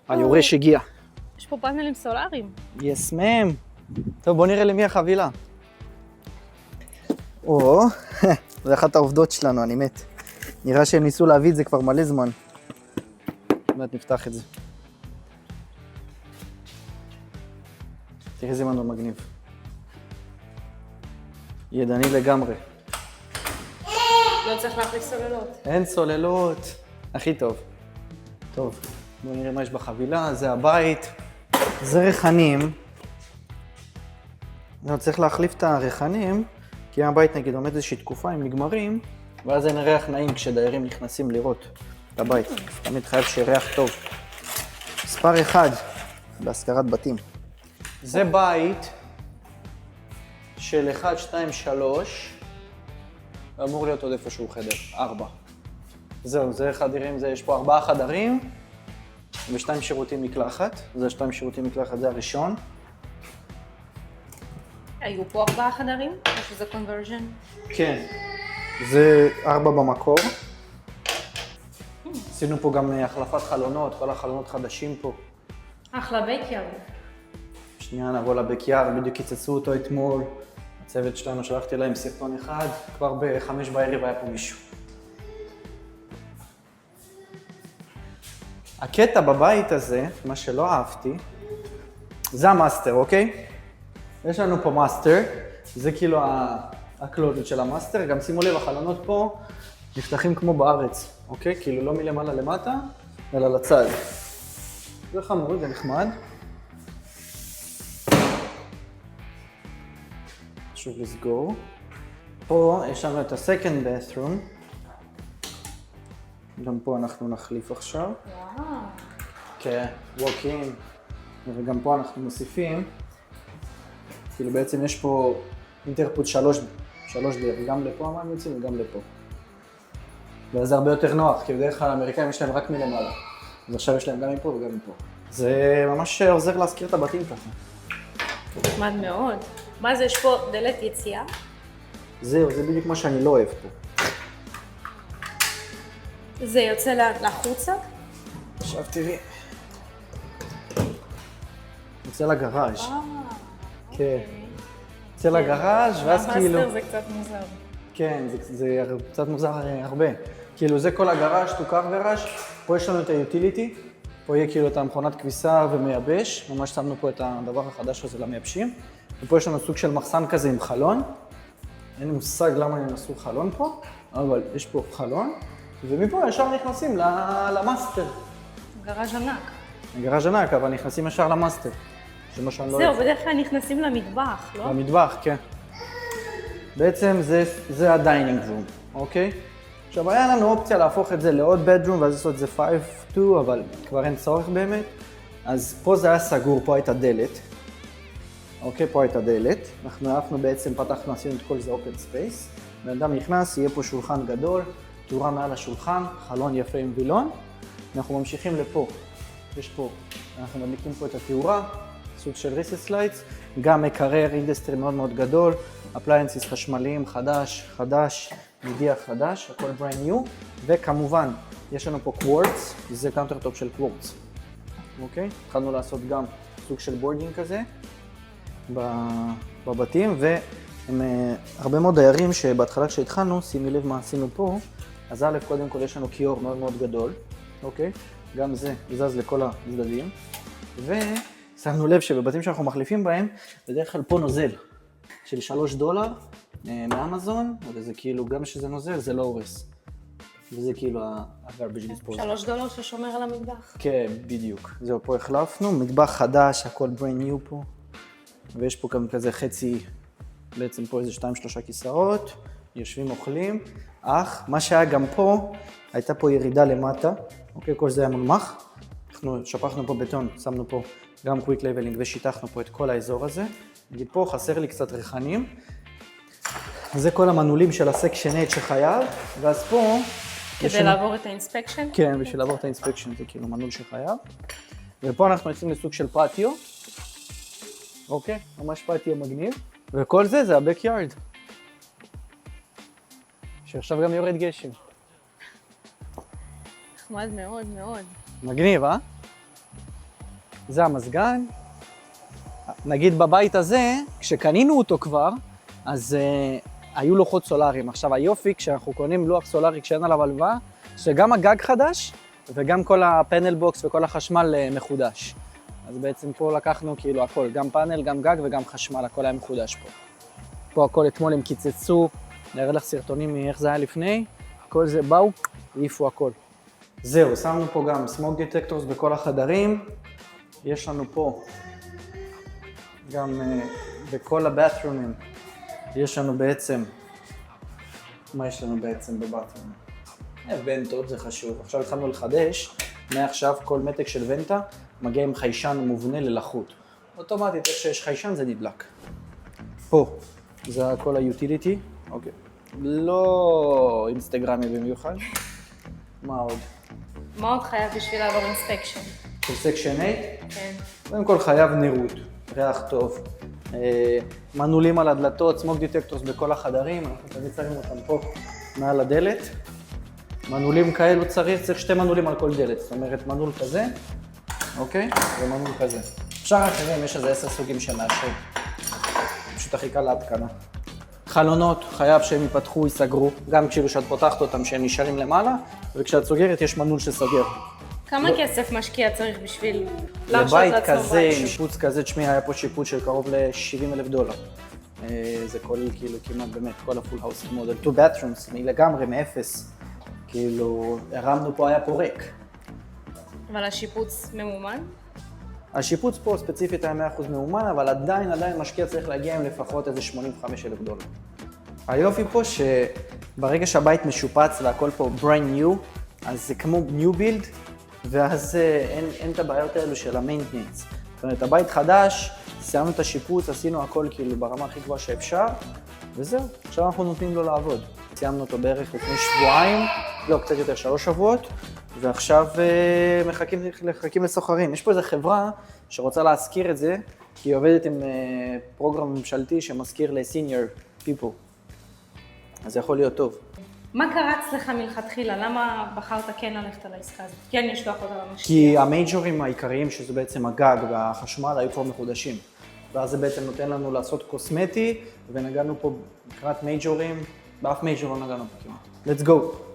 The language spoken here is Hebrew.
היורש הגיע. יש פה פאנלים סולאריים. יס מם. טוב, בוא נראה למי החבילה. או, זה אחת העובדות שלנו, אני מת. נראה שהם ניסו להביא את זה כבר מלא זמן. באמת נפתח את זה. תראה איזה מנוע מגניב. ידני לגמרי. לא צריך להחליף סוללות. אין סוללות. הכי טוב. טוב, בואו נראה מה יש בחבילה. זה הבית. זה ריחנים. אני צריך להחליף את הריחנים, כי הבית נגיד עומד איזושהי תקופה, הם נגמרים, ואז אין ריח נעים כשדיירים נכנסים לראות את הבית. תמיד חייב שיהיה טוב. מספר 1 בהשכרת בתים. זה בית של 1, 2, 3, ואמור להיות עוד איפשהו חדר, 4. זהו, זה חדרים, יש פה 4 חדרים, ו2 שירותים מקלחת. זה 2 שירותים מקלחת, זה הראשון. היו פה 4 חדרים? או שזה קונברז'ן? כן, זה 4 במקור. עשינו פה גם החלפת חלונות, כל החלונות חדשים פה. אחלה בקיארד. שנייה, נבוא לבקיארד, בדיוק קיצצו אותו אתמול. הצוות שלנו, שלחתי להם סרטון אחד, כבר ב-5 בערב היה פה מישהו. הקטע בבית הזה, מה שלא אהבתי, זה המאסטר, אוקיי? יש לנו פה מאסטר, זה כאילו הקלוזט של המאסטר, גם שימו לב, החלונות פה נפתחים כמו בארץ, אוקיי? כאילו לא מלמעלה למטה, אלא לצד. זה חמוד, זה נחמד. שוב לסגור. פה יש לנו את ה-second bathroom. גם פה אנחנו נחליף עכשיו. וואו. כן, walk-in. וגם פה אנחנו מוסיפים. כאילו בעצם יש פה אינטרפוט 3 דרך, גם לפה המים יוצאים וגם לפה. וזה הרבה יותר נוח, כי בדרך כלל האמריקאים יש להם רק מלמעלה. אז עכשיו יש להם גם מפה וגם מפה. זה ממש עוזר להזכיר את הבתים ככה. נחמד מאוד. מה זה, יש פה דלת יציאה? זהו, זה בדיוק מה שאני לא אוהב פה. זה יוצא לחוצה? עכשיו תראי. יוצא לגראז'. כן. יוצא לגראז' ואז כאילו... המאסטר זה קצת מוזר. כן, זה קצת מוזר הרבה. כאילו זה כל הגראז' תוקר גראז', פה יש לנו את היוטיליטי, פה יהיה כאילו את המכונת כביסה ומייבש, ממש שמנו פה את הדבר החדש הזה למייבשים, ופה יש לנו סוג של מחסן כזה עם חלון, אין לי מושג למה הם עשו חלון פה, אבל יש פה חלון, ומפה ישר נכנסים למאסטר. גראז' ענק. גראז' ענק, אבל נכנסים ישר למאסטר. זהו, בדרך כלל נכנסים למטבח, לא? למטבח, כן. בעצם זה הדיינינג רום, אוקיי? עכשיו, היה לנו אופציה להפוך את זה לעוד בדרום, ואז לעשות את זה 5-2, אבל כבר אין צורך באמת. אז פה זה היה סגור, פה הייתה דלת. אוקיי, פה הייתה דלת. אנחנו העפנו בעצם, פתחנו, עשינו את כל זה אופן ספייס. בן אדם נכנס, יהיה פה שולחן גדול, תאורה מעל השולחן, חלון יפה עם וילון. אנחנו ממשיכים לפה. יש פה, אנחנו מדליקים פה את התאורה, סוג של ריסס לייטס, גם מקרר אינדסטרי מאוד מאוד גדול, אפליינסס חשמליים חדש, מדיח חדש, הכל brand new, וכמובן יש לנו פה קוורטס, זה קאונטר טופ של קוורטס, אוקיי? התחלנו לעשות גם סוג של בורדינג כזה בבתים, והרבה מאוד דיירים שבהתחלה כשהתחלנו, שימי לב מה עשינו פה, אז א', קודם כל יש לנו כיור מאוד מאוד גדול, אוקיי? גם זה זז לכל הצדדים, ושמנו לב שבבתים שאנחנו מחליפים בהם, בדרך כלל פה נוזל של $3 מאמזון, וזה כאילו, גם שזה נוזל, זה לא הורס. וזה כאילו ה-garbage disposal. $3 ששומר על המטבח. כן, בדיוק. זהו, פה החלפנו, מטבח חדש, הכל brand new פה, ויש פה גם כזה חצי, בעצם פה איזה 2-3 כיסאות, יושבים אוכלים, אך מה שהיה גם פה, הייתה פה ירידה למטה, אוקיי, כל זה היה מונמך, אנחנו שפכנו פה בטון, שמנו פה גם קוויק לייבלינג ושיטחנו פה את כל האזור הזה, נגיד פה חסר לי קצת ריחנים, זה כל המנעולים של הסקשן 8 שחייב, ואז פה... כדי לעבור את האינספקשן? כן, בשביל לעבור את האינספקשן זה כאילו מנעול שחייב, ופה אנחנו יוצאים לסוג של פטיו, אוקיי, ממש פטיו מגניב, וכל זה הבקיארד. שעכשיו גם יורד גשם. נחמד מאוד מאוד. מגניב, אה? זה המזגן. נגיד בבית הזה, כשקנינו אותו כבר, אז היו לוחות סולאריים. עכשיו היופי, כשאנחנו קונים לוח סולארי כשאין עליו הלוואה, שגם הגג חדש, וגם כל הפאנל בוקס וכל החשמל מחודש. אז בעצם פה לקחנו כאילו הכל, גם פאנל, גם גג וגם חשמל, הכל היה מחודש פה. פה הכל אתמול הם קיצצו, נראה לך סרטונים מאיך זה היה לפני, כל זה באו, העיפו הכל. זהו, שמנו פה גם סמוק דיטקטורס בכל החדרים, יש לנו פה גם בכל הבאת'רומים, יש לנו בעצם, מה יש לנו בעצם בבאת'רומים? ונטות, זה חשוב. עכשיו התחלנו לחדש, מעכשיו כל מתג של ונטה מגיע עם חיישן מובנה ללחות. אוטומטית, איך שיש חיישן זה נדלק. פה, זה כל היוטיליטי, אוקיי. לא אינסטגרמי במיוחד. מה עוד? מה עוד חייב בשביל לעבור אינספקשן? של סקשן 8? כן. קודם כל חייב נראות, ריח טוב. מנעולים על הדלתות, סמוק דיטקטורס בכל החדרים, אנחנו תמיד שמים אותם פה מעל הדלת. מנעולים כאלו צריך 2 מנעולים על כל דלת, זאת אומרת מנעול כזה, אוקיי? ומנעול כזה. אפשר אחרים, יש איזה 10 סוגים שמאשרים. פשוט הכי קל להתקנה. חלונות, חייב שהם ייפתחו, ייסגרו, גם כשאת פותחת אותם שהם נשארים למעלה, וכשאת סוגרת יש מנעול שסוגר. כמה כסף משקיע צריך בשביל להרשות לבית לעצמו כזה, משהו? שיפוץ כזה, תשמעי, היה פה שיפוץ של קרוב $70,000. זה כולל כאילו כמעט באמת כל הפול האוס מודל, 2 bathrooms, לגמרי מאפס. כאילו, הרמנו פה, היה פה ריק. אבל השיפוץ ממומן? השיפוץ פה ספציפית היה 100% מאומן, אבל עדיין משקיע צריך להגיע עם לפחות איזה $85,000. היופי פה שברגע שהבית משופץ והכל פה brand new, אז זה כמו new build, ואז אין את הבעיות האלו של ה-maintenance. זאת אומרת, הבית חדש, סיימנו את השיפוץ, עשינו הכל כאילו ברמה הכי גבוהה שאפשר, וזהו, עכשיו אנחנו נותנים לו לעבוד. סיימנו אותו בערך לפני שבועיים, לא, קצת יותר 3 שבועות, ועכשיו מחכים לסוחרים. יש פה איזו חברה שרוצה להזכיר את זה, כי היא עובדת עם פרוגרם ממשלתי שמזכיר ל-senior people. אז זה יכול להיות טוב. מה קרה אצלך מלכתחילה? למה בחרת כן ללכת על העסקה הזאת? כן לשלוח אותה למשקיע? כי המייג'ורים העיקריים, שזה בעצם הגג והחשמל, היו כבר מחודשים. ואז זה בעצם נותן לנו לעשות קוסמטי, ונגענו פה לקראת מייג'ורים, באף מייג'ור לא נגענו פה כמעט. Let's go!